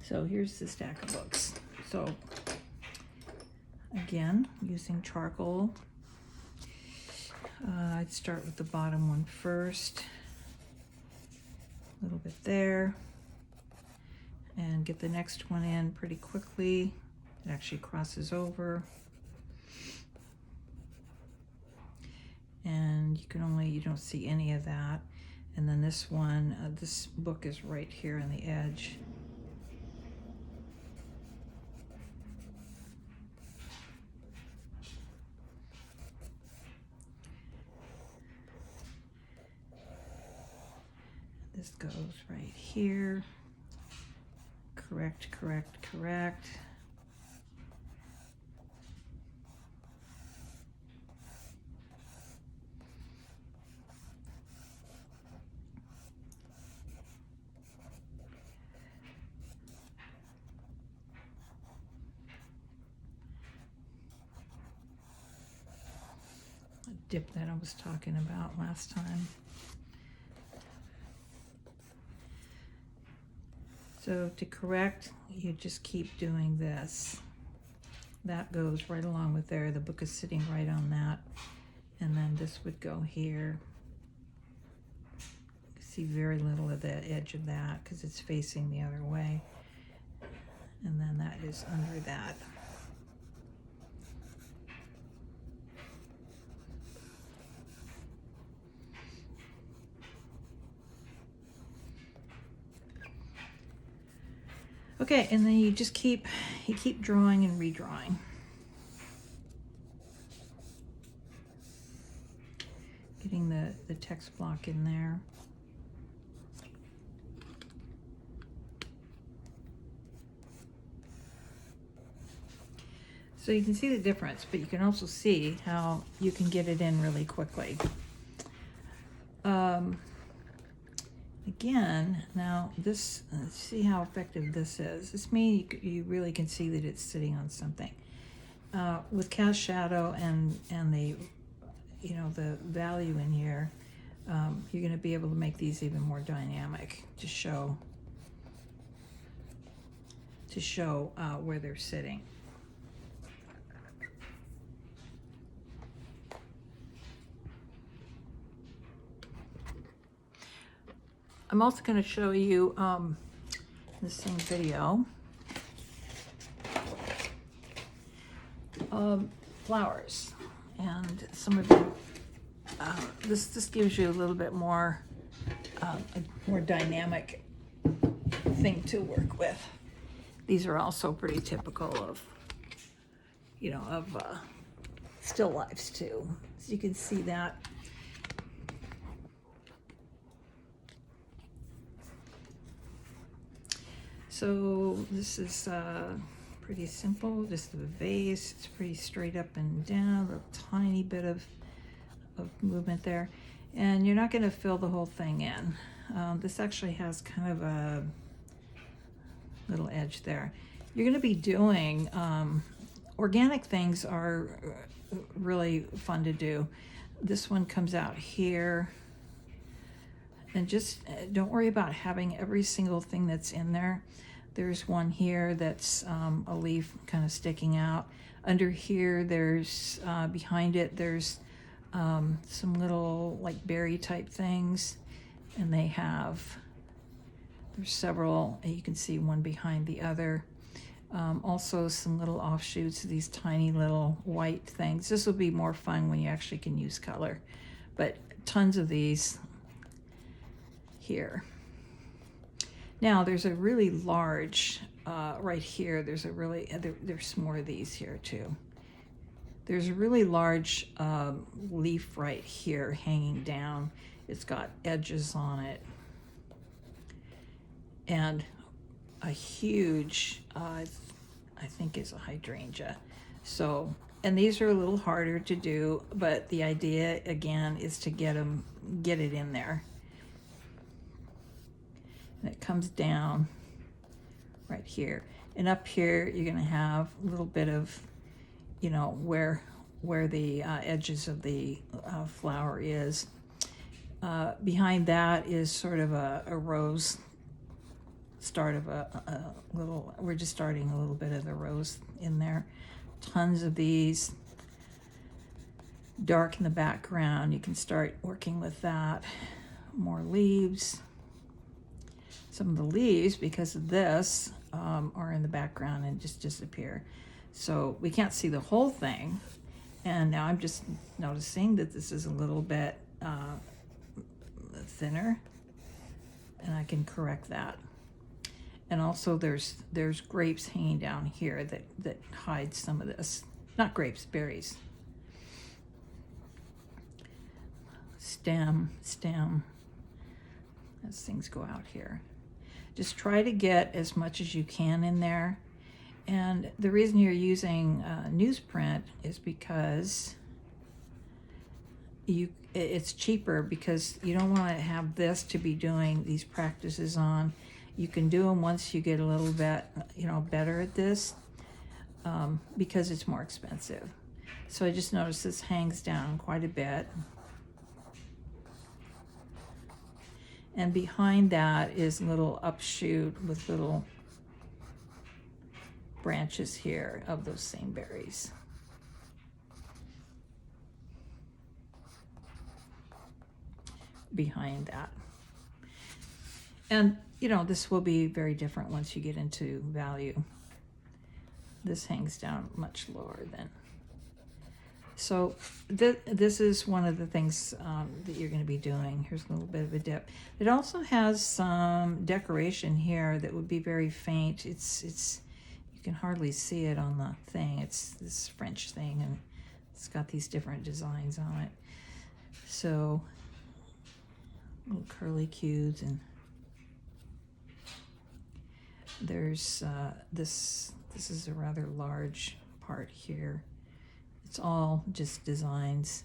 So here's the stack of books. So again, using charcoal, I'd start with the bottom one first, a little bit there, and get the next one in pretty quickly. It actually crosses over. And you don't see any of that. And then this one, this book is right here on the edge. This goes right here. Correct, correct, correct. Dip that I was talking about last time. So to correct, you just keep doing this. That goes right along with there. The book is sitting right on that. And then this would go here. You see very little of the edge of that because it's facing the other way. And then that is under that. Okay, and then you keep drawing and redrawing. Getting the text block in there. So you can see the difference, but you can also see how you can get it in really quickly. Again, now this, see how effective this is. This means you really can see that it's sitting on something. With cast shadow and the, the value in here, you're going to be able to make these even more dynamic to show where they're sitting. I'm also going to show you in the same video flowers, and some of you. This gives you a little bit more a more dynamic thing to work with. These are also pretty typical of still lifes too. So you can see that. So this is pretty simple, just the vase. It's pretty straight up and down, a tiny bit of movement there. And you're not going to fill the whole thing in. This actually has kind of a little edge there. You're going to be doing, organic things are really fun to do. This one comes out here. And just don't worry about having every single thing that's in there. There's one here that's a leaf kind of sticking out. Under here, there's, behind it, there's some little like berry type things. And there's several, you can see one behind the other. Also some little offshoots of these tiny little white things. This will be more fun when you actually can use color. But tons of these here. Now there's a really large, right here, there's more of these here too. There's a really large leaf right here hanging down. It's got edges on it. And a huge, I think is a hydrangea. So, and these are a little harder to do, but the idea again is to get it in there. And it comes down right here. And up here, you're gonna have a little bit of, where the edges of the flower is. Behind that is sort of a rose start of a little, we're just starting a little bit of the rose in there. Tons of these. Dark in the background, you can start working with that. More leaves. Some of the leaves, because of this, are in the background and just disappear. So we can't see the whole thing. And now I'm just noticing that this is a little bit thinner, and I can correct that. And also there's grapes hanging down here that hide some of this. Not grapes, berries. Stem, as things go out here. Just try to get as much as you can in there. And the reason you're using newsprint is because it's cheaper, because you don't want to have this to be doing these practices on. You can do them once you get a little bit, better at this, because it's more expensive. So I just noticed this hangs down quite a bit. And behind that is a little upshoot with little branches here of those same berries. Behind that. And, this will be very different once you get into value. This hangs down much lower than. So this is one of the things that you're going to be doing. Here's a little bit of a dip. It also has some decoration here that would be very faint. It's you can hardly see it on the thing. It's this French thing, and it's got these different designs on it. So little curly cues, and there's this is a rather large part here. It's all just designs.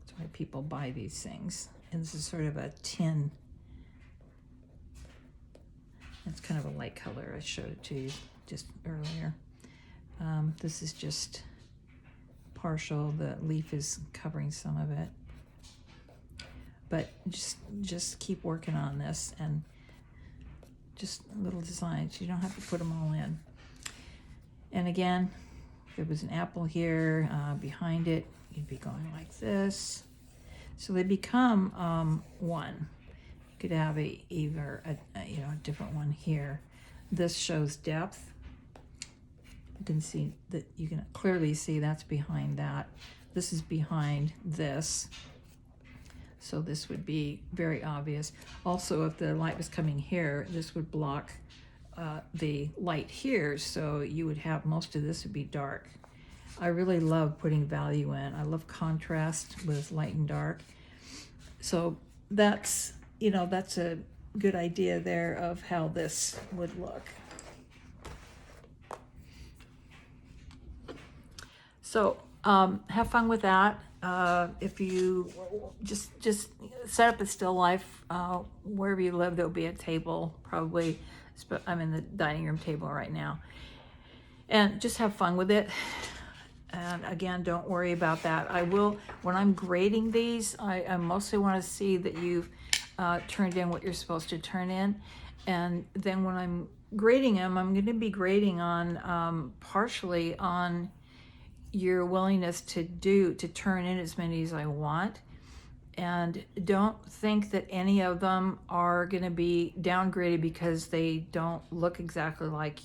That's why people buy these things. And this is sort of a tin. It's kind of a light color. I showed it to you just earlier. This is just partial. The leaf is covering some of it. But just keep working on this, and just little designs. You don't have to put them all in. And again, there was an apple here behind it. You'd be going like this. So they become one. You could have either a different one here. This shows depth. You can see that, you can clearly see that's behind that. This is behind this. So this would be very obvious. Also, if the light was coming here, this would block the light here, so you would have most of this would be dark. I really love putting value in. I love contrast with light and dark. So that's a good idea there of how this would look. So have fun with that. If you just set up a still life wherever you live, there'll be a table, probably. I'm in the dining room table right now, and just have fun with it. And again, don't worry about that. I will, when I'm grading these, I mostly want to see that you've turned in what you're supposed to turn in. And then when I'm grading them, I'm going to be grading on partially on your willingness to turn in as many as I want. And don't think that any of them are going to be downgraded because they don't look exactly like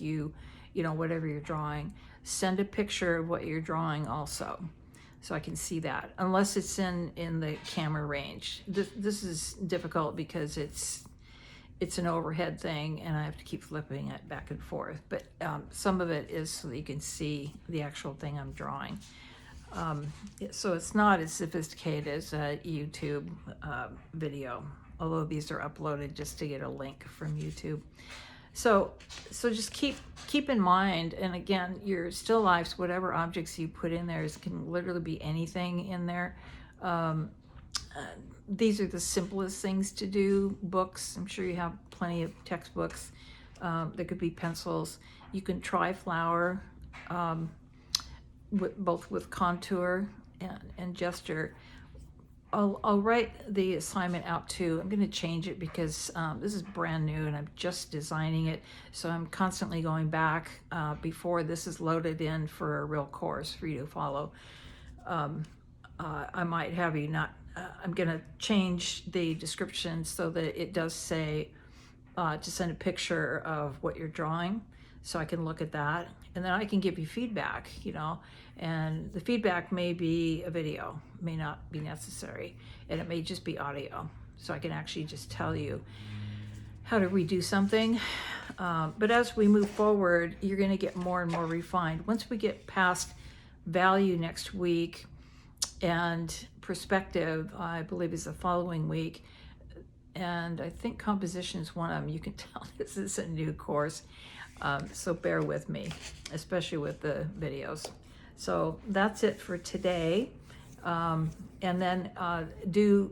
whatever you're drawing. Send a picture of what you're drawing also, so I can see that, unless it's in the camera range. This is difficult because it's an overhead thing, and I have to keep flipping it back and forth. But some of it is so that you can see the actual thing I'm drawing. So it's not as sophisticated as a YouTube video, although these are uploaded just to get a link from YouTube. So just keep in mind, and again, your still lifes, whatever objects you put in there, can literally be anything in there. These are the simplest things to do. Books, I'm sure you have plenty of textbooks. There could be pencils. You can try flower, both with contour and gesture. I'll write the assignment out too. I'm going to change it because this is brand new and I'm just designing it. So I'm constantly going back before this is loaded in for a real course for you to follow. I might have you not, I'm going to change the description so that it does say to send a picture of what you're drawing so I can look at that. And then I can give you feedback, you know, and the feedback may be a video, may not be necessary, and it may just be audio. So I can actually just tell you how to redo something. But as we move forward, you're going to get more and more refined. Once we get past value next week and perspective, I believe is the following week, and I think composition is one of them. You can tell this is a new course, so bear with me, especially with the videos. So that's it for today. And then do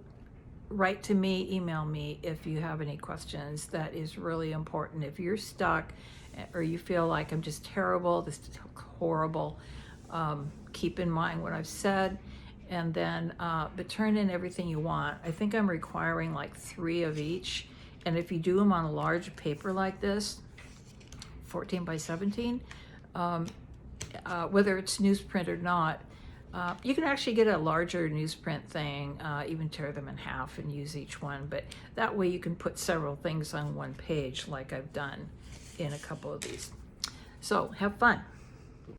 write to me, email me if you have any questions. That is really important. If you're stuck or you feel like I'm just terrible, this is horrible, keep in mind what I've said. And then, but turn in everything you want. I think I'm requiring like 3 of each. And if you do them on a large paper like this, 14 by 17, whether it's newsprint or not, you can actually get a larger newsprint thing, even tear them in half and use each one. But that way you can put several things on one page like I've done in a couple of these. So have fun.